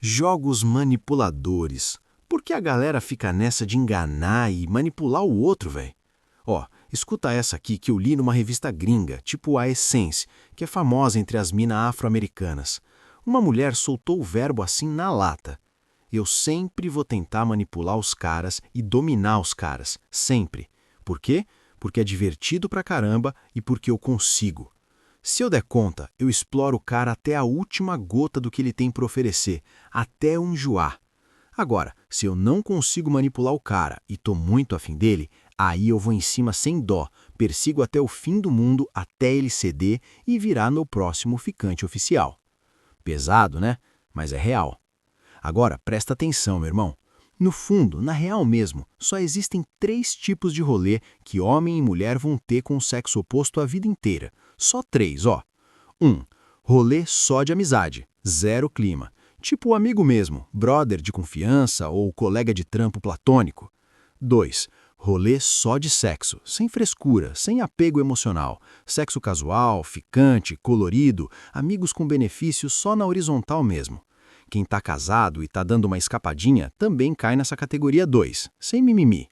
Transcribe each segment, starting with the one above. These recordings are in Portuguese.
Jogos manipuladores. Por que a galera fica nessa de enganar e manipular o outro, velho? Ó, escuta essa aqui que eu li numa revista gringa, tipo a Essence, que é famosa entre as minas afro-americanas. Uma mulher soltou o verbo assim na lata. Eu sempre vou tentar manipular os caras e dominar os caras, sempre. Por quê? Porque é divertido pra caramba e porque eu consigo. Se eu der conta, eu exploro o cara até a última gota do que ele tem para oferecer, até eu enjoar. Agora, se eu não consigo manipular o cara e tô muito afim dele, aí eu vou em cima sem dó, persigo até o fim do mundo até ele ceder e virar meu próximo ficante oficial. Pesado, né? Mas é real. Agora, presta atenção, meu irmão. No fundo, na real mesmo, só existem 3 tipos de rolê que homem e mulher vão ter com o sexo oposto a vida inteira. Só 3, ó. 1. Rolê só de amizade, zero clima. Tipo amigo mesmo, brother de confiança ou colega de trampo platônico. 2. Rolê só de sexo, sem frescura, sem apego emocional. Sexo casual, ficante, colorido, amigos com benefícios só na horizontal mesmo. Quem tá casado e tá dando uma escapadinha também cai nessa categoria 2, sem mimimi.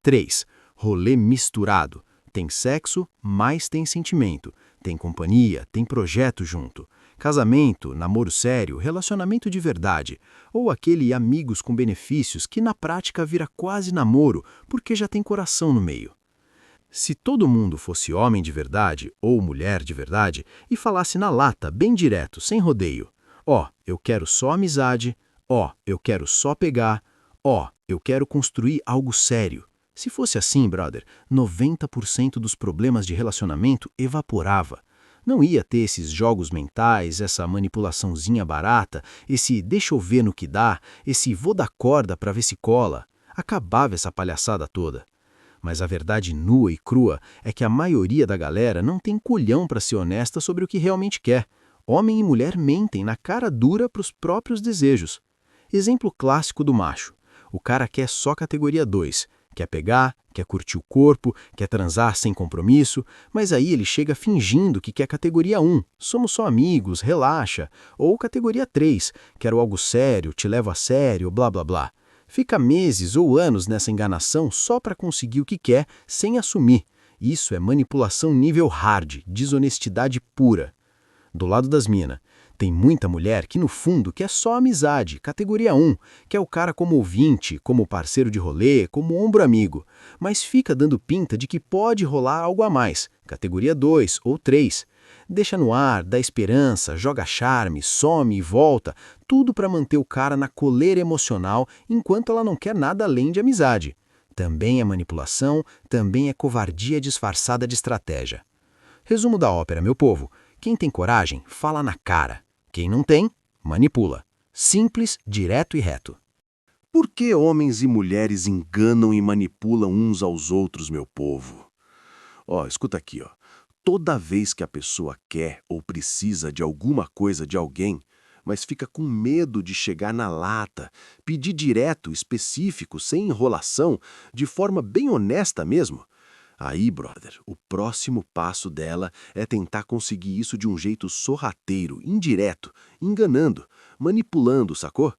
3. Rolê misturado. Tem sexo, mas tem sentimento. Tem companhia, tem projeto junto. Casamento, namoro sério, relacionamento de verdade. Ou aquele amigos com benefícios que na prática vira quase namoro, porque já tem coração no meio. Se todo mundo fosse homem de verdade ou mulher de verdade e falasse na lata, bem direto, sem rodeio: ó, eu quero só amizade, ó, eu quero só pegar, ó, eu quero construir algo sério. Se fosse assim, brother, 90% dos problemas de relacionamento evaporava. Não ia ter esses jogos mentais, essa manipulaçãozinha barata, esse deixa eu ver no que dá, esse vou dar corda pra ver se cola. Acabava essa palhaçada toda. Mas a verdade nua e crua é que a maioria da galera não tem culhão pra ser honesta sobre o que realmente quer. Homem e mulher mentem na cara dura pros próprios desejos. Exemplo clássico do macho. O cara quer só categoria 2. Quer pegar, quer curtir o corpo, quer transar sem compromisso, mas aí ele chega fingindo que quer categoria 1, somos só amigos, relaxa, ou categoria 3, quero algo sério, te levo a sério, blá blá blá. Fica meses ou anos nessa enganação só para conseguir o que quer, sem assumir. Isso é manipulação nível hard, desonestidade pura. Do lado das minas, tem muita mulher que no fundo quer só amizade, categoria 1, quer o cara como ouvinte, como parceiro de rolê, como ombro amigo, mas fica dando pinta de que pode rolar algo a mais, categoria 2 ou 3. Deixa no ar, dá esperança, joga charme, some e volta, tudo para manter o cara na coleira emocional enquanto ela não quer nada além de amizade. Também é manipulação, também é covardia disfarçada de estratégia. Resumo da ópera, meu povo. Quem tem coragem, fala na cara. Quem não tem, manipula. Simples, direto e reto. Por que homens e mulheres enganam e manipulam uns aos outros, meu povo? Ó, escuta aqui, ó. Toda vez que a pessoa quer ou precisa de alguma coisa de alguém, mas fica com medo de chegar na lata, pedir direto, específico, sem enrolação, de forma bem honesta mesmo, aí, brother, o próximo passo dela é tentar conseguir isso de um jeito sorrateiro, indireto, enganando, manipulando, sacou?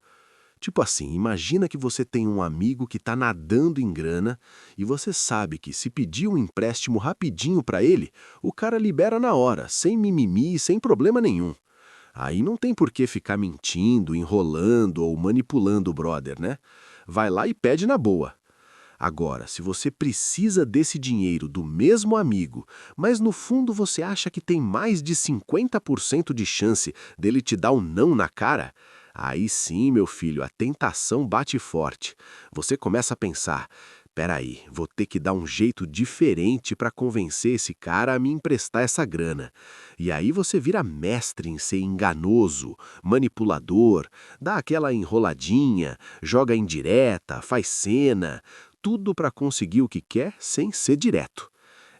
Tipo assim, imagina que você tem um amigo que tá nadando em grana e você sabe que se pedir um empréstimo rapidinho pra ele, o cara libera na hora, sem mimimi e sem problema nenhum. Aí não tem por que ficar mentindo, enrolando ou manipulando o brother, né? Vai lá e pede na boa. Agora, se você precisa desse dinheiro do mesmo amigo, mas no fundo você acha que tem mais de 50% de chance dele te dar um não na cara, aí sim, meu filho, a tentação bate forte. Você começa a pensar: peraí, vou ter que dar um jeito diferente para convencer esse cara a me emprestar essa grana. E aí você vira mestre em ser enganoso, manipulador, dá aquela enroladinha, joga indireta, faz cena, tudo para conseguir o que quer sem ser direto.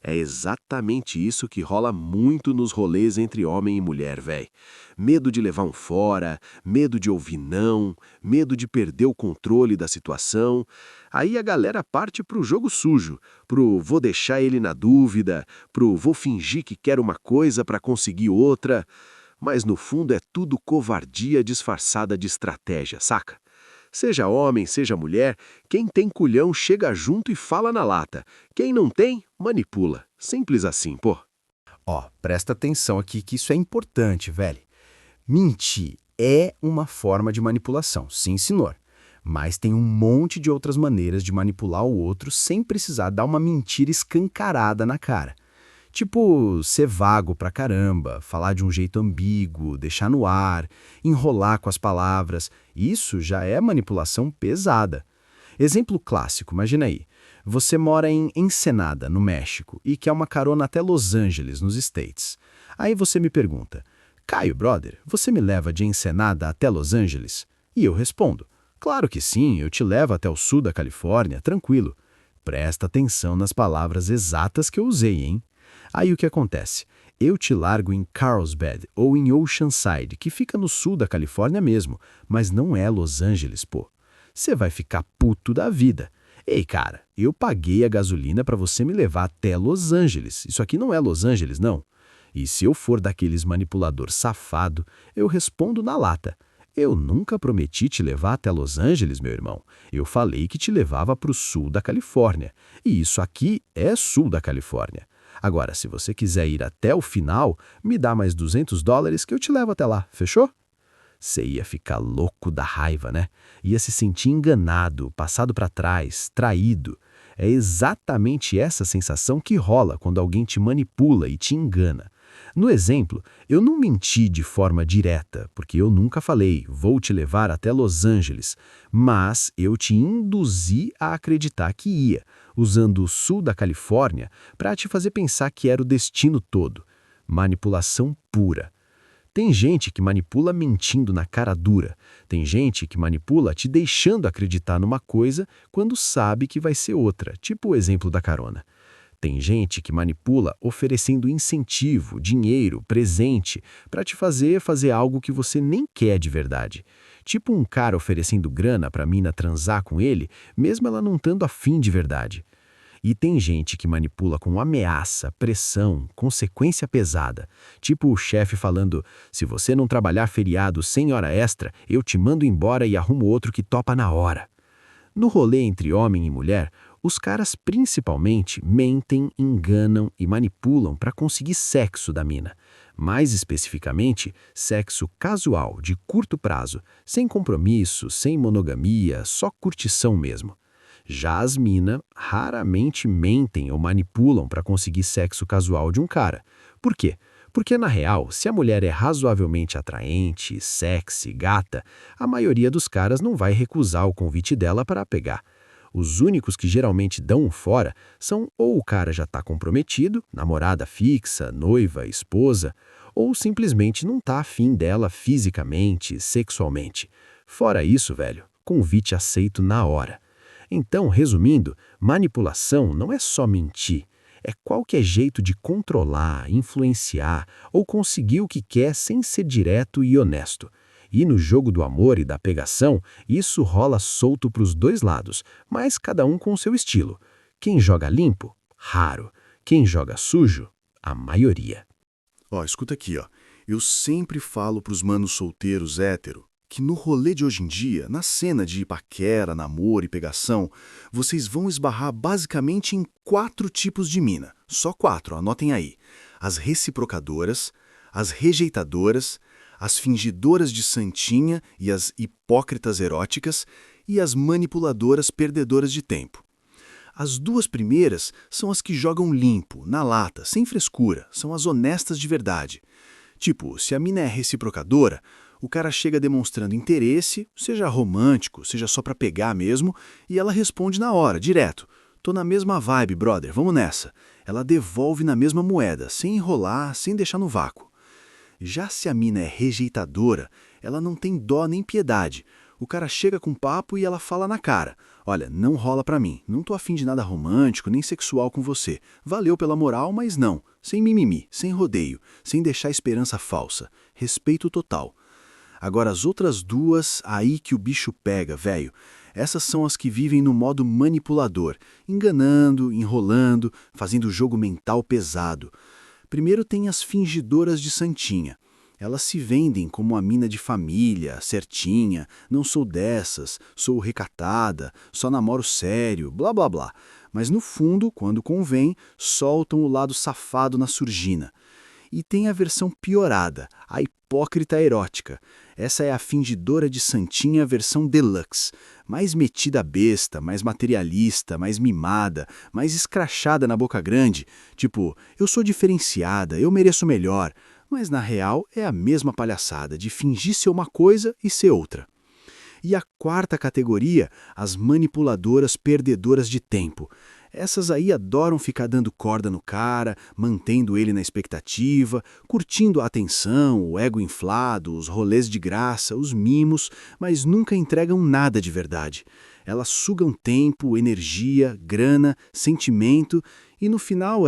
É exatamente isso que rola muito nos rolês entre homem e mulher, véi. Medo de levar um fora, medo de ouvir não, medo de perder o controle da situação. Aí a galera parte pro jogo sujo, pro vou deixar ele na dúvida, pro vou fingir que quero uma coisa para conseguir outra. mas no fundo é tudo covardia disfarçada de estratégia, saca? Seja homem, seja mulher, quem tem culhão chega junto e fala na lata. Quem não tem, manipula. Simples assim, pô. Ó, presta atenção aqui que isso é importante, velho. Mentir é uma forma de manipulação, sim, senhor. Mas tem um monte de outras maneiras de manipular o outro sem precisar dar uma mentira escancarada na cara. Tipo, ser vago pra caramba, falar de um jeito ambíguo, deixar no ar, enrolar com as palavras. Isso já é manipulação pesada. Exemplo clássico, imagina aí. Você mora em Ensenada, no México, e quer uma carona até Los Angeles, nos States. Aí você me pergunta, Caio, brother, você me leva de Ensenada até Los Angeles? E eu respondo, claro que sim, eu te levo até o sul da Califórnia, tranquilo. Presta atenção nas palavras exatas que eu usei, hein? Aí o que acontece? Eu te largo em Carlsbad ou em Oceanside, que fica no sul da Califórnia mesmo, mas não é Los Angeles, pô. Você vai ficar puto da vida. Ei, cara, eu paguei a gasolina para você me levar até Los Angeles. Isso aqui não é Los Angeles, não. E se eu for daqueles manipulador safado, eu respondo na lata. Eu nunca prometi te levar até Los Angeles, meu irmão. Eu falei que te levava para o sul da Califórnia. E isso aqui é sul da Califórnia. Agora, se você quiser ir até o final, me dá mais $200 que eu te levo até lá, fechou? Você ia ficar louco da raiva, né? Ia se sentir enganado, passado para trás, traído. É exatamente essa sensação que rola quando alguém te manipula e te engana. No exemplo, eu não menti de forma direta, porque eu nunca falei, vou te levar até Los Angeles, mas eu te induzi a acreditar que ia, usando o sul da Califórnia para te fazer pensar que era o destino todo. Manipulação pura. Tem gente que manipula mentindo na cara dura. Tem gente que manipula te deixando acreditar numa coisa quando sabe que vai ser outra, tipo o exemplo da carona. Tem gente que manipula oferecendo incentivo, dinheiro, presente, para te fazer algo que você nem quer de verdade. Tipo um cara oferecendo grana para a mina transar com ele, mesmo ela não estando afim de verdade. E tem gente que manipula com ameaça, pressão, consequência pesada. Tipo o chefe falando, se você não trabalhar feriado sem hora extra, eu te mando embora e arrumo outro que topa na hora. No rolê entre homem e mulher, os caras principalmente mentem, enganam e manipulam para conseguir sexo da mina. Mais especificamente, sexo casual, de curto prazo, sem compromisso, sem monogamia, só curtição mesmo. Já as minas raramente mentem ou manipulam para conseguir sexo casual de um cara. Por quê? Porque, na real, se a mulher é razoavelmente atraente, sexy, gata, a maioria dos caras não vai recusar o convite dela para pegar. Os únicos que geralmente dão um fora são ou o cara já está comprometido, namorada fixa, noiva, esposa, ou simplesmente não tá afim dela fisicamente, sexualmente. Fora isso, velho, convite aceito na hora. Então, resumindo, manipulação não é só mentir, é qualquer jeito de controlar, influenciar ou conseguir o que quer sem ser direto e honesto. E no jogo do amor e da pegação, isso rola solto para os dois lados, mas cada um com o seu estilo. Quem joga limpo? Raro. Quem joga sujo? A maioria. Ó, escuta aqui, ó. Eu sempre falo pros manos solteiros hétero que no rolê de hoje em dia, na cena de paquera, namoro e pegação, vocês vão esbarrar basicamente em 4 tipos de mina. Só 4, ó, anotem aí. As reciprocadoras, as rejeitadoras, as fingidoras de santinha e as hipócritas eróticas e as manipuladoras perdedoras de tempo. As 2 primeiras são as que jogam limpo, na lata, sem frescura, são as honestas de verdade. Tipo, se a mina é reciprocadora, o cara chega demonstrando interesse, seja romântico, seja só pra pegar mesmo, e ela responde na hora, direto. Tô na mesma vibe, brother, vamos nessa. Ela devolve na mesma moeda, sem enrolar, sem deixar no vácuo. Já se a mina é rejeitadora, ela não tem dó nem piedade. O cara chega com papo e ela fala na cara. Olha, não rola pra mim, não tô afim de nada romântico nem sexual com você. Valeu pela moral, mas não. Sem mimimi, sem rodeio, sem deixar esperança falsa. Respeito total. Agora as outras 2, aí que o bicho pega, velho. Essas são as que vivem no modo manipulador, enganando, enrolando, fazendo jogo mental pesado. Primeiro tem as fingidoras de santinha. Elas se vendem como a mina de família, certinha, não sou dessas, sou recatada, só namoro sério, blá blá blá. Mas no fundo, quando convém, soltam o lado safado na surgina. E tem a versão piorada, a hipócrita erótica. Essa é a fingidora de santinha versão deluxe. Mais metida a besta, mais materialista, mais mimada, mais escrachada na boca grande. Tipo, eu sou diferenciada, eu mereço melhor. Mas na real é a mesma palhaçada de fingir ser uma coisa e ser outra. E a quarta categoria, as manipuladoras perdedoras de tempo. Essas aí adoram ficar dando corda no cara, mantendo ele na expectativa, curtindo a atenção, o ego inflado, os rolês de graça, os mimos, mas nunca entregam nada de verdade. Elas sugam tempo, energia, grana, sentimento e no final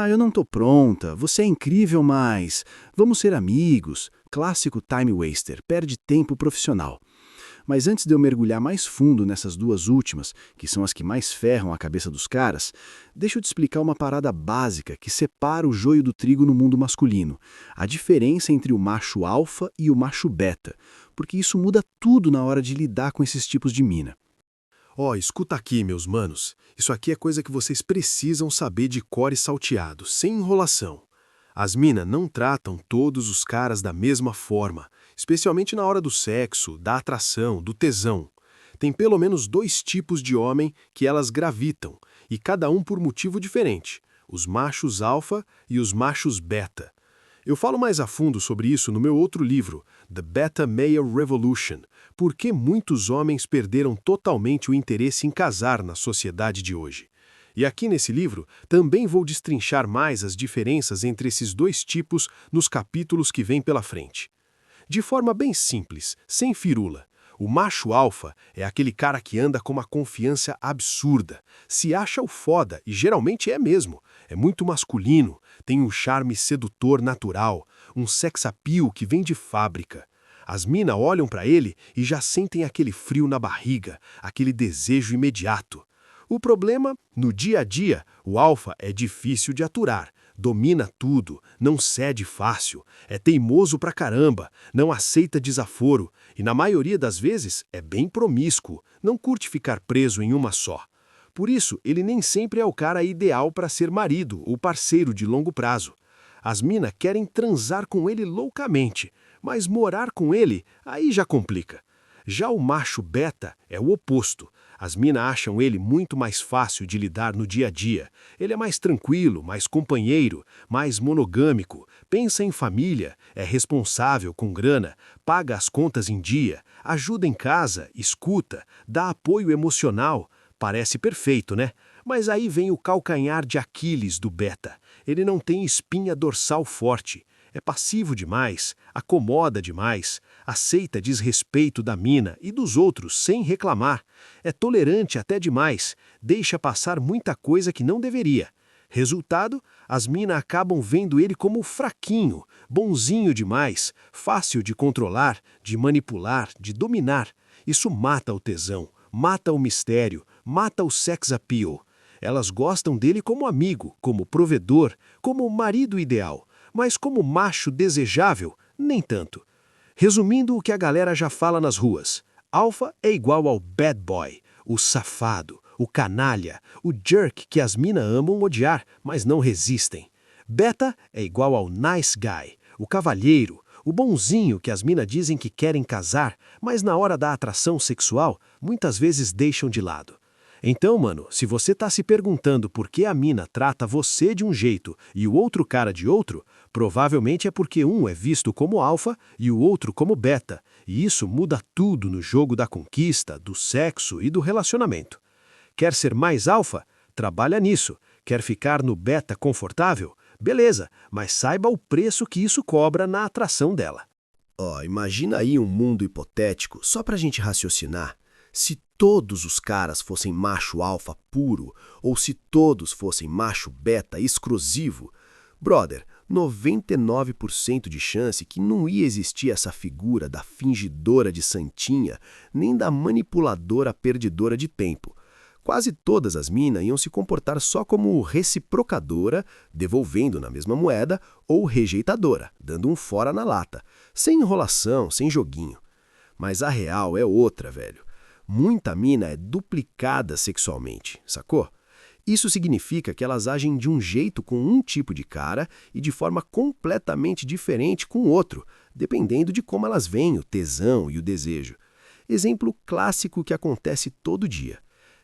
eu não tô pronta, você é incrível, mas vamos ser amigos. Clássico time waster, perde tempo profissional. Mas antes de eu mergulhar mais fundo nessas duas últimas, que são as que mais ferram a cabeça dos caras, deixa eu te explicar uma parada básica que separa o joio do trigo no mundo masculino. A diferença entre o macho alfa e o macho beta, porque isso muda tudo na hora de lidar com esses tipos de mina. Escuta aqui, meus manos. Isso aqui é coisa que vocês precisam saber de cor e salteado, sem enrolação. As minas não tratam todos os caras da mesma forma, especialmente na hora do sexo, da atração, do tesão. Tem pelo menos 2 tipos de homem que elas gravitam, e cada um por motivo diferente, os machos alfa e os machos beta. Eu falo mais a fundo sobre isso no meu outro livro, The Beta Male Revolution, por que muitos homens perderam totalmente o interesse em casar na sociedade de hoje. E aqui nesse livro também vou destrinchar mais as diferenças entre esses 2 tipos nos capítulos que vêm pela frente. De forma bem simples, sem firula, o macho alfa é aquele cara que anda com uma confiança absurda, se acha o foda e geralmente é mesmo, é muito masculino, tem um charme sedutor natural, um sex appeal que vem de fábrica. As minas olham pra ele e já sentem aquele frio na barriga, aquele desejo imediato. O problema, no dia a dia, o alfa é difícil de aturar, domina tudo, não cede fácil, é teimoso pra caramba, não aceita desaforo e, na maioria das vezes, é bem promíscuo, não curte ficar preso em uma só. Por isso, ele nem sempre é o cara ideal para ser marido ou parceiro de longo prazo. As minas querem transar com ele loucamente, mas morar com ele, aí já complica. Já o macho beta é o oposto. As minas acham ele muito mais fácil de lidar no dia a dia. Ele é mais tranquilo, mais companheiro, mais monogâmico, pensa em família, é responsável com grana, paga as contas em dia, ajuda em casa, escuta, dá apoio emocional. Parece perfeito, né? Mas aí vem o calcanhar de Aquiles do beta. Ele não tem espinha dorsal forte. É passivo demais, acomoda demais, aceita desrespeito da mina e dos outros sem reclamar, é tolerante até demais, deixa passar muita coisa que não deveria. Resultado, as minas acabam vendo ele como fraquinho, bonzinho demais, fácil de controlar, de manipular, de dominar. Isso mata o tesão, mata o mistério, mata o sex appeal. Elas gostam dele como amigo, como provedor, como marido ideal. Mas como macho desejável, nem tanto. Resumindo o que a galera já fala nas ruas, alfa é igual ao bad boy, o safado, o canalha, o jerk que as minas amam odiar, mas não resistem. Beta é igual ao nice guy, o cavalheiro, o bonzinho que as minas dizem que querem casar, mas na hora da atração sexual, muitas vezes deixam de lado. Então, mano, se você tá se perguntando por que a mina trata você de um jeito e o outro cara de outro, provavelmente é porque um é visto como alfa e o outro como beta, e isso muda tudo no jogo da conquista, do sexo e do relacionamento. Quer ser mais alfa? Trabalha nisso. Quer ficar no beta confortável? Beleza, mas saiba o preço que isso cobra na atração dela. Imagina aí um mundo hipotético, só pra gente raciocinar. Se todos os caras fossem macho alfa puro, ou se todos fossem macho beta exclusivo, brother, 99% de chance que não ia existir essa figura da fingidora de santinha, nem da manipuladora perdedora de tempo. Quase todas as minas iam se comportar só como reciprocadora, devolvendo na mesma moeda, ou rejeitadora, dando um fora na lata, sem enrolação, sem joguinho. Mas a real é outra, velho. Muita mina é duplicada sexualmente, sacou? Isso significa que elas agem de um jeito com um tipo de cara e de forma completamente diferente com o outro, dependendo de como elas veem o tesão e o desejo. Exemplo clássico que acontece todo dia.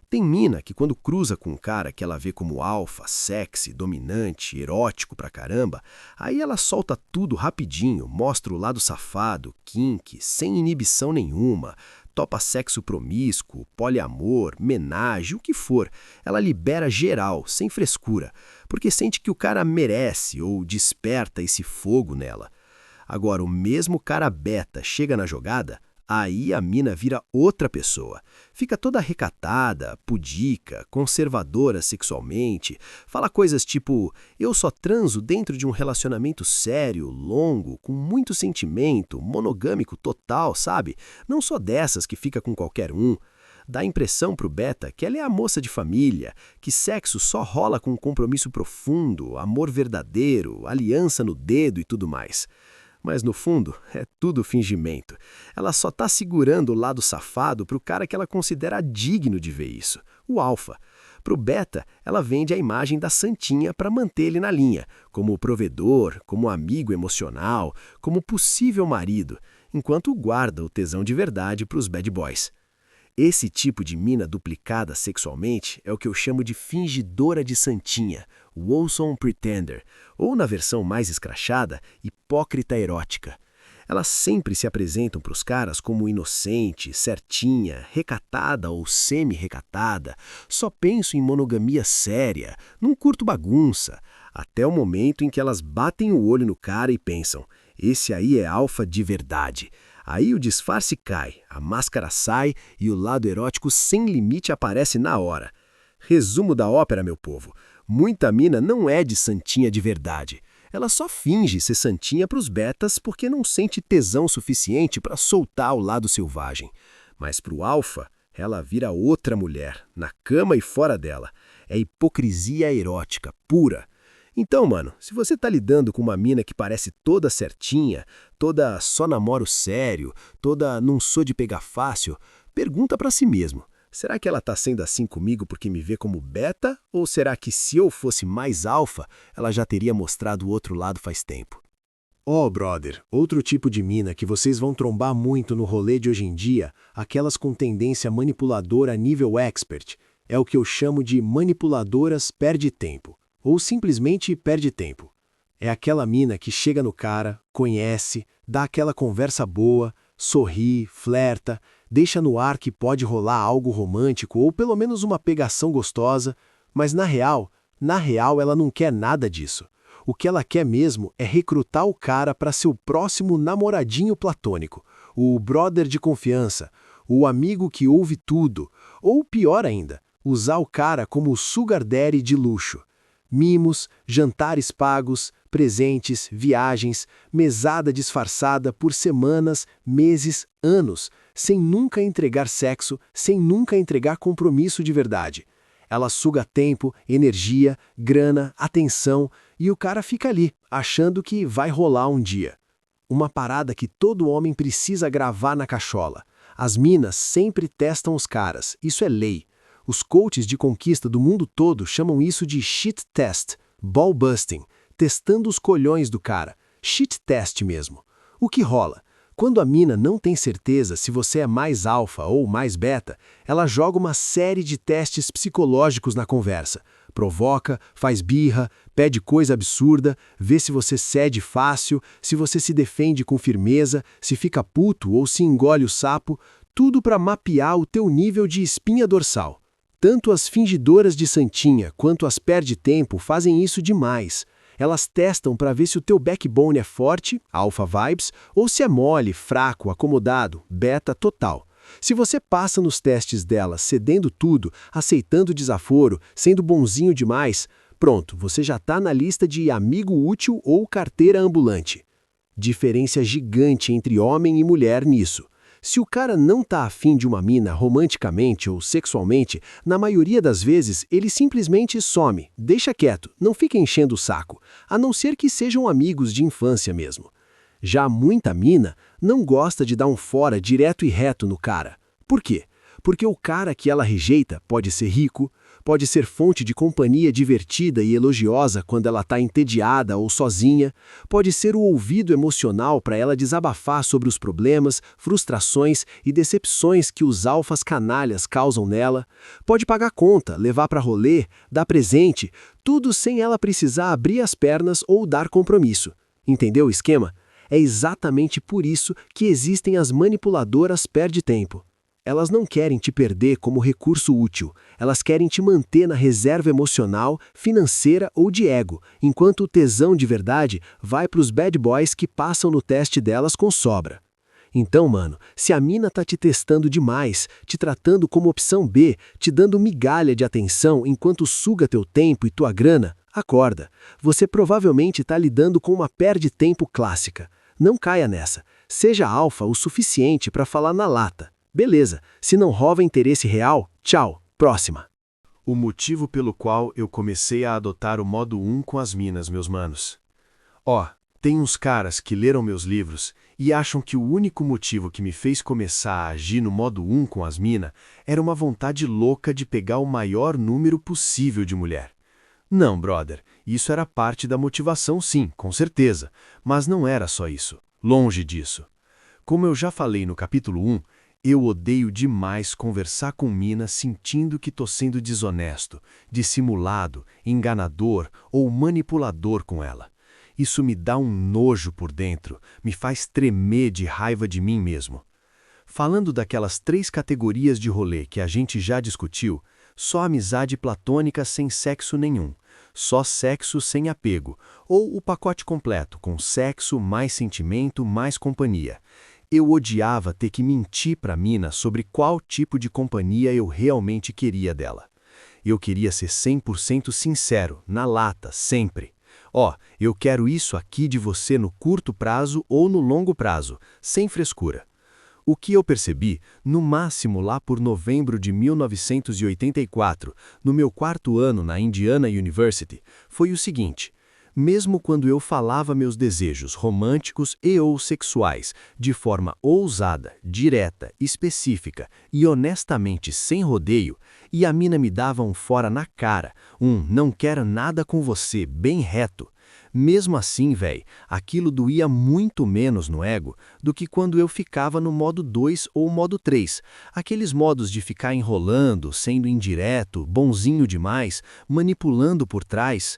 Tem mina que quando cruza com um cara que ela vê como alfa, sexy, dominante, erótico pra caramba, aí ela solta tudo rapidinho, mostra o lado safado, kink, sem inibição nenhuma, topa sexo promíscuo, poliamor, menage, o que for. Ela libera geral, sem frescura, porque sente que o cara merece ou desperta esse fogo nela. Agora, o mesmo cara beta chega na jogada, aí a mina vira outra pessoa. Fica toda recatada, pudica, conservadora sexualmente, fala coisas tipo, eu só transo dentro de um relacionamento sério, longo, com muito sentimento, monogâmico total, sabe? Não só dessas que fica com qualquer um. Dá a impressão pro beta que ela é a moça de família, que sexo só rola com um compromisso profundo, amor verdadeiro, aliança no dedo e tudo mais. Mas no fundo, é tudo fingimento. Ela só tá segurando o lado safado pro cara que ela considera digno de ver isso, o alfa. Pro beta, ela vende a imagem da santinha para manter ele na linha, como provedor, como amigo emocional, como possível marido, enquanto guarda o tesão de verdade pros bad boys. Esse tipo de mina duplicada sexualmente é o que eu chamo de fingidora de santinha, wholesome pretender, ou na versão mais escrachada, hipócrita erótica. Elas sempre se apresentam para os caras como inocente, certinha, recatada ou semi-recatada, só penso em monogamia séria, não curto bagunça, até o momento em que elas batem o olho no cara e pensam, esse aí é alfa de verdade. Aí o disfarce cai, a máscara sai e o lado erótico sem limite aparece na hora. Resumo da ópera, meu povo. Muita mina não é de santinha de verdade. Ela só finge ser santinha pros betas porque não sente tesão suficiente para soltar o lado selvagem. Mas pro alfa, ela vira outra mulher, na cama e fora dela. É hipocrisia erótica, pura. Então, mano, se você tá lidando com uma mina que parece toda certinha, toda só namoro sério, toda não sou de pegar fácil, pergunta pra si mesmo. Será que ela tá sendo assim comigo porque me vê como beta? Ou será que se eu fosse mais alfa, ela já teria mostrado o outro lado faz tempo? Oh, brother, outro tipo de mina que vocês vão trombar muito no rolê de hoje em dia, aquelas com tendência manipuladora a nível expert, é o que eu chamo de manipuladoras perde tempo. Ou simplesmente perde tempo. É aquela mina que chega no cara, conhece, dá aquela conversa boa, sorri, flerta, deixa no ar que pode rolar algo romântico ou pelo menos uma pegação gostosa, mas na real ela não quer nada disso. O que ela quer mesmo é recrutar o cara para seu próximo namoradinho platônico, o brother de confiança, o amigo que ouve tudo, ou pior ainda, usar o cara como sugar daddy de luxo. Mimos, jantares pagos, presentes, viagens, mesada disfarçada por semanas, meses, anos, sem nunca entregar sexo, sem nunca entregar compromisso de verdade. Ela suga tempo, energia, grana, atenção e o cara fica ali, achando que vai rolar um dia. Uma parada que todo homem precisa gravar na cachola. As minas sempre testam os caras, isso é lei. Os coaches de conquista do mundo todo chamam isso de shit test, ball busting, testando os colhões do cara. Shit test mesmo. O que rola? Quando a mina não tem certeza se você é mais alfa ou mais beta, ela joga uma série de testes psicológicos na conversa. Provoca, faz birra, pede coisa absurda, vê se você cede fácil, se você se defende com firmeza, se fica puto ou se engole o sapo, tudo para mapear o teu nível de espinha dorsal. Tanto as fingidoras de santinha quanto as perde-tempo fazem isso demais. Elas testam para ver se o teu backbone é forte, alpha vibes, ou se é mole, fraco, acomodado, beta total. Se você passa nos testes delas cedendo tudo, aceitando desaforo, sendo bonzinho demais, pronto, você já está na lista de amigo útil ou carteira ambulante. Diferença gigante entre homem e mulher nisso. Se o cara não tá afim de uma mina romanticamente ou sexualmente, na maioria das vezes ele simplesmente some, deixa quieto, não fica enchendo o saco, a não ser que sejam amigos de infância mesmo. Já muita mina não gosta de dar um fora direto e reto no cara. Por quê? Porque o cara que ela rejeita pode ser rico, pode ser fonte de companhia divertida e elogiosa quando ela está entediada ou sozinha, pode ser o ouvido emocional para ela desabafar sobre os problemas, frustrações e decepções que os alfas canalhas causam nela, pode pagar conta, levar para rolê, dar presente, tudo sem ela precisar abrir as pernas ou dar compromisso. Entendeu o esquema? É exatamente por isso que existem as manipuladoras perde-tempo. Elas não querem te perder como recurso útil, elas querem te manter na reserva emocional, financeira ou de ego, enquanto o tesão de verdade vai para os bad boys que passam no teste delas com sobra. Então, mano, se a mina tá te testando demais, te tratando como opção B, te dando migalha de atenção enquanto suga teu tempo e tua grana, acorda. Você provavelmente tá lidando com uma perde-tempo clássica. Não caia nessa. Seja alfa o suficiente para falar na lata. Beleza, se não rola interesse real, tchau, próxima. O motivo pelo qual eu comecei a adotar o modo 1 com as minas, meus manos. Tem uns caras que leram meus livros e acham que o único motivo que me fez começar a agir no modo 1 com as minas era uma vontade louca de pegar o maior número possível de mulher. Não, brother, isso era parte da motivação sim, com certeza, mas não era só isso, longe disso. Como eu já falei no capítulo 1, eu odeio demais conversar com mina sentindo que tô sendo desonesto, dissimulado, enganador ou manipulador com ela. Isso me dá um nojo por dentro, me faz tremer de raiva de mim mesmo. Falando daquelas 3 categorias de rolê que a gente já discutiu, só amizade platônica sem sexo nenhum, só sexo sem apego, ou o pacote completo com sexo mais sentimento mais companhia. Eu odiava ter que mentir pra mina sobre qual tipo de companhia eu realmente queria dela. Eu queria ser 100% sincero, na lata, sempre. Eu quero isso aqui de você no curto prazo ou no longo prazo, sem frescura. O que eu percebi, no máximo lá por novembro de 1984, no meu 4º ano na Indiana University, foi o seguinte: mesmo quando eu falava meus desejos românticos e ou sexuais de forma ousada, direta, específica e honestamente sem rodeio, e a mina me dava um fora na cara, não quero nada com você, bem reto. Mesmo assim, aquilo doía muito menos no ego do que quando eu ficava no modo 2 ou modo 3, aqueles modos de ficar enrolando, sendo indireto, bonzinho demais, manipulando por trás.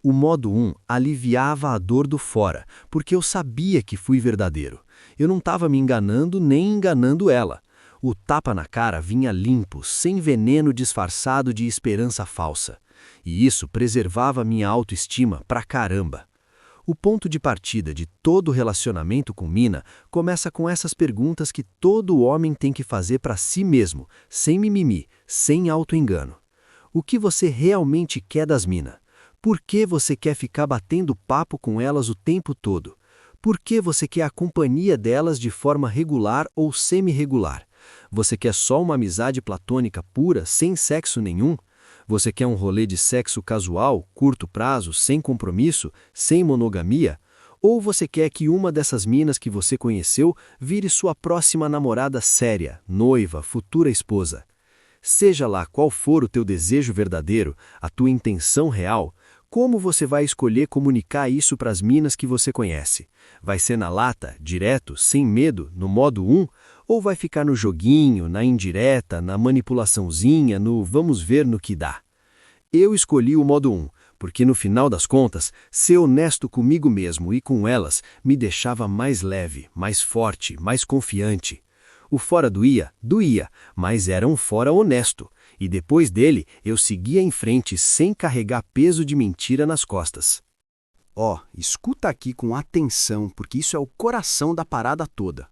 O modo 1 aliviava a dor do fora, porque eu sabia que fui verdadeiro. Eu não estava me enganando nem enganando ela. O tapa na cara vinha limpo, sem veneno disfarçado de esperança falsa. E isso preservava minha autoestima pra caramba. O ponto de partida de todo relacionamento com mina começa com essas perguntas que todo homem tem que fazer pra si mesmo, sem mimimi, sem autoengano. O que você realmente quer das mina? Por que você quer ficar batendo papo com elas o tempo todo? Por que você quer a companhia delas de forma regular ou semi-regular? Você quer só uma amizade platônica pura, sem sexo nenhum? Você quer um rolê de sexo casual, curto prazo, sem compromisso, sem monogamia? Ou você quer que uma dessas minas que você conheceu vire sua próxima namorada séria, noiva, futura esposa? Seja lá qual for o teu desejo verdadeiro, a tua intenção real, como você vai escolher comunicar isso para as minas que você conhece? Vai ser na lata, direto, sem medo, no modo 1? Ou vai ficar no joguinho, na indireta, na manipulaçãozinha, no vamos ver no que dá? Eu escolhi o modo 1, porque no final das contas, ser honesto comigo mesmo e com elas me deixava mais leve, mais forte, mais confiante. O fora doía, mas era um fora honesto. E depois dele, eu seguia em frente sem carregar peso de mentira nas costas. Escuta aqui com atenção, porque isso é o coração da parada toda.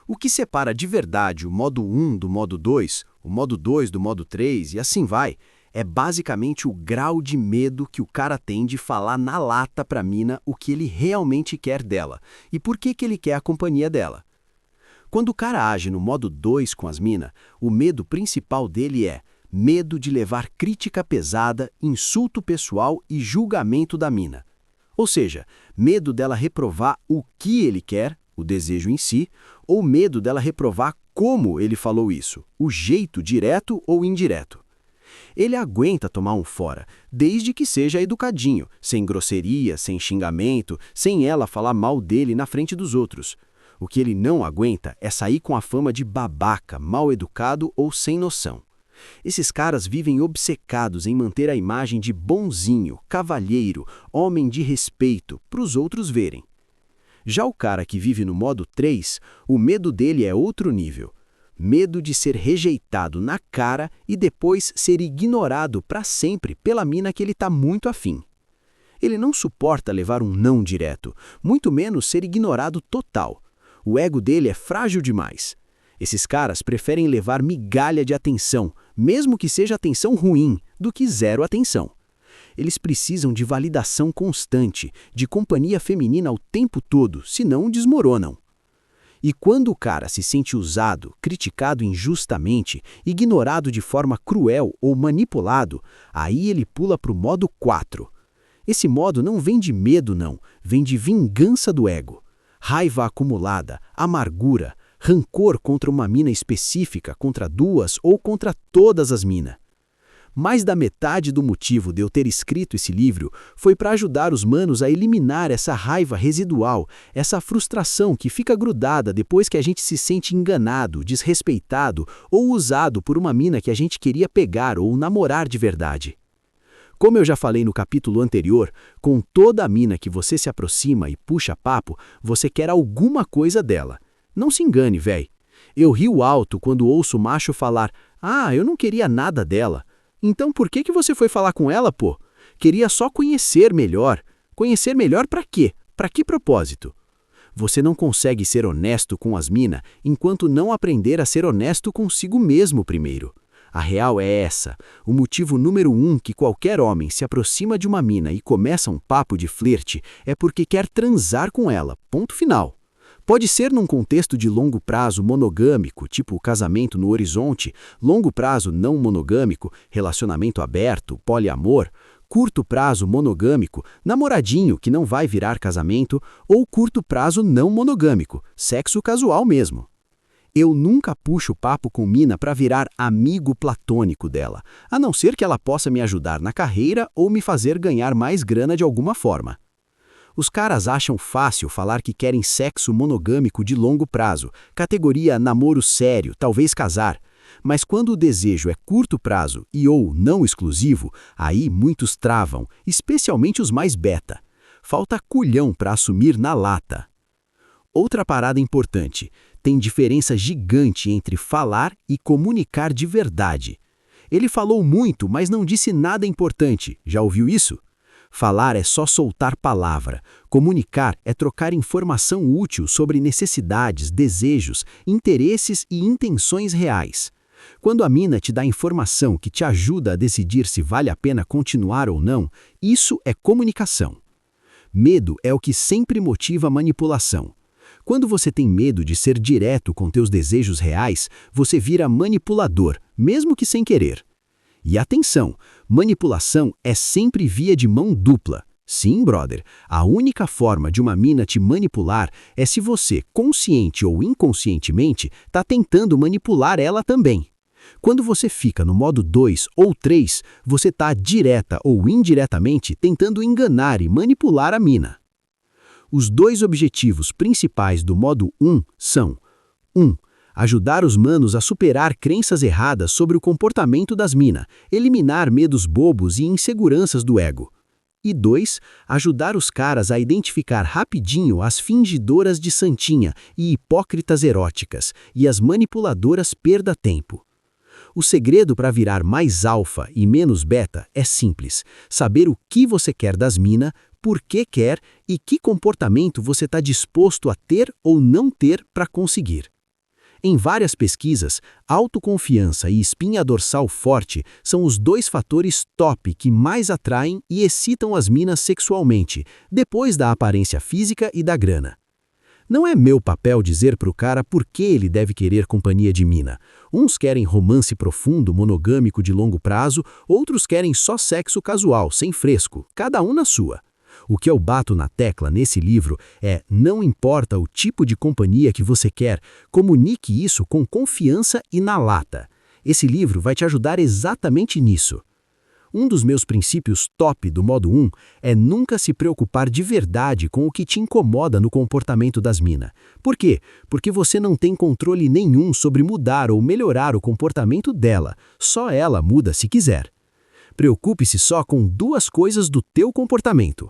O que separa de verdade o modo 1 do modo 2, o modo 2 do modo 3 e assim vai, é basicamente o grau de medo que o cara tem de falar na lata pra mina o que ele realmente quer dela e por que ele quer a companhia dela. Quando o cara age no modo 2 com as mina, o medo principal dele é medo de levar crítica pesada, insulto pessoal e julgamento da mina. Ou seja, medo dela reprovar o que ele quer, o desejo em si, ou medo dela reprovar como ele falou isso, o jeito direto ou indireto. Ele aguenta tomar um fora, desde que seja educadinho, sem grosseria, sem xingamento, sem ela falar mal dele na frente dos outros. O que ele não aguenta é sair com a fama de babaca, mal educado ou sem noção. Esses caras vivem obcecados em manter a imagem de bonzinho, cavalheiro, homem de respeito, para os outros verem. Já o cara que vive no modo 3, o medo dele é outro nível. Medo de ser rejeitado na cara e depois ser ignorado para sempre pela mina que ele está muito afim. Ele não suporta levar um não direto, muito menos ser ignorado total. O ego dele é frágil demais. Esses caras preferem levar migalha de atenção, mesmo que seja atenção ruim, do que zero atenção. Eles precisam de validação constante, de companhia feminina o tempo todo, senão desmoronam. E quando o cara se sente usado, criticado injustamente, ignorado de forma cruel ou manipulado, aí ele pula para o modo 4. Esse modo não vem de medo não, vem de vingança do ego. Raiva acumulada, amargura, rancor contra uma mina específica, contra duas ou contra todas as minas. Mais da metade do motivo de eu ter escrito esse livro foi para ajudar os manos a eliminar essa raiva residual, essa frustração que fica grudada depois que a gente se sente enganado, desrespeitado ou usado por uma mina que a gente queria pegar ou namorar de verdade. Como eu já falei no capítulo anterior, com toda a mina que você se aproxima e puxa papo, você quer alguma coisa dela. Não se engane, véi. Eu rio alto quando ouço o macho falar: "Ah, eu não queria nada dela." Então por que você foi falar com ela, pô? Queria só conhecer melhor. Conhecer melhor pra quê? Pra que propósito? Você não consegue ser honesto com as mina enquanto não aprender a ser honesto consigo mesmo primeiro. A real é essa. O motivo número 1 que qualquer homem se aproxima de uma mina e começa um papo de flerte é porque quer transar com ela. Ponto final. Pode ser num contexto de longo prazo monogâmico, tipo casamento no horizonte, longo prazo não monogâmico, relacionamento aberto, poliamor, curto prazo monogâmico, namoradinho que não vai virar casamento, ou curto prazo não monogâmico, sexo casual mesmo. Eu nunca puxo papo com mina para virar amigo platônico dela, a não ser que ela possa me ajudar na carreira ou me fazer ganhar mais grana de alguma forma. Os caras acham fácil falar que querem sexo monogâmico de longo prazo, categoria namoro sério, talvez casar. Mas quando o desejo é curto prazo e ou não exclusivo, aí muitos travam, especialmente os mais beta. Falta culhão para assumir na lata. Outra parada importante, tem diferença gigante entre falar e comunicar de verdade. Ele falou muito, mas não disse nada importante. Já ouviu isso? Falar é só soltar palavra. Comunicar é trocar informação útil sobre necessidades, desejos, interesses e intenções reais. Quando a mina te dá informação que te ajuda a decidir se vale a pena continuar ou não, isso é comunicação. Medo é o que sempre motiva a manipulação. Quando você tem medo de ser direto com teus desejos reais, você vira manipulador, mesmo que sem querer. E atenção, manipulação é sempre via de mão dupla. Sim, brother, a única forma de uma mina te manipular é se você, consciente ou inconscientemente, está tentando manipular ela também. Quando você fica no modo 2 ou 3, você está direta ou indiretamente tentando enganar e manipular a mina. Os dois objetivos principais do modo 1 são 1. Ajudar os manos a superar crenças erradas sobre o comportamento das mina, eliminar medos bobos e inseguranças do ego. E 2. Ajudar os caras a identificar rapidinho as fingidoras de santinha e hipócritas eróticas e as manipuladoras perda-tempo. O segredo para virar mais alfa e menos beta é simples: saber o que você quer das mina, por que quer e que comportamento você está disposto a ter ou não ter para conseguir. Em várias pesquisas, autoconfiança e espinha dorsal forte são os dois fatores top que mais atraem e excitam as minas sexualmente, depois da aparência física e da grana. Não é meu papel dizer pro cara por que ele deve querer companhia de mina. Uns querem romance profundo, monogâmico de longo prazo, outros querem só sexo casual, sem fresco, cada um na sua. O que eu bato na tecla nesse livro é: não importa o tipo de companhia que você quer, comunique isso com confiança e na lata. Esse livro vai te ajudar exatamente nisso. Um dos meus princípios top do modo 1 é nunca se preocupar de verdade com o que te incomoda no comportamento das minas. Por quê? Porque você não tem controle nenhum sobre mudar ou melhorar o comportamento dela, só ela muda se quiser. Preocupe-se só com duas coisas do teu comportamento.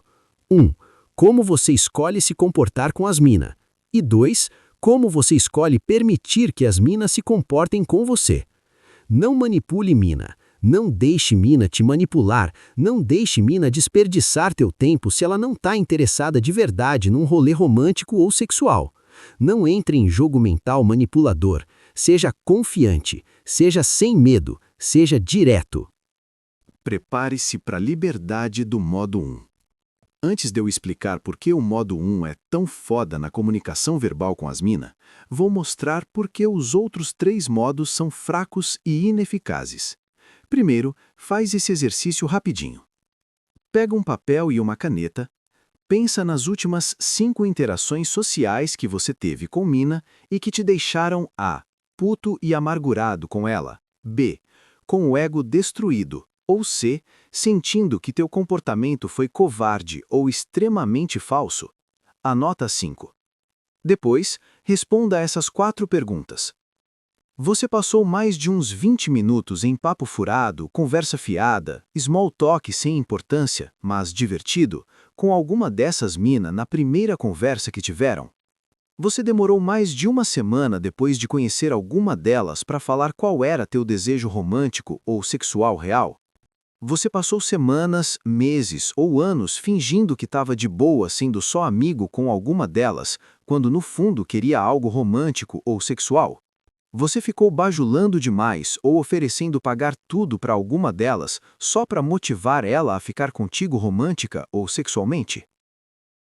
1. Como você escolhe se comportar com as minas. E 2. Como você escolhe permitir que as minas se comportem com você. Não manipule mina. Não deixe mina te manipular, não deixe mina desperdiçar teu tempo se ela não está interessada de verdade num rolê romântico ou sexual. Não entre em jogo mental manipulador, seja confiante, seja sem medo, seja direto. Prepare-se para a liberdade do modo 1. Antes de eu explicar por que o modo 1 é tão foda na comunicação verbal com as mina, vou mostrar por que os outros 3 modos são fracos e ineficazes. Primeiro, faz esse exercício rapidinho. Pega um papel e uma caneta, pensa nas últimas 5 interações sociais que você teve com mina e que te deixaram A. Puto e amargurado com ela, B. Com o ego destruído, ou C. Sentindo que teu comportamento foi covarde ou extremamente falso. Anota 5. Depois, responda a essas 4 perguntas. Você passou mais de uns 20 minutos em papo furado, conversa fiada, small talk sem importância, mas divertido, com alguma dessas mina na primeira conversa que tiveram? Você demorou mais de uma semana depois de conhecer alguma delas para falar qual era teu desejo romântico ou sexual real? Você passou semanas, meses ou anos fingindo que estava de boa sendo só amigo com alguma delas, quando no fundo queria algo romântico ou sexual? Você ficou bajulando demais ou oferecendo pagar tudo para alguma delas só para motivar ela a ficar contigo romântica ou sexualmente?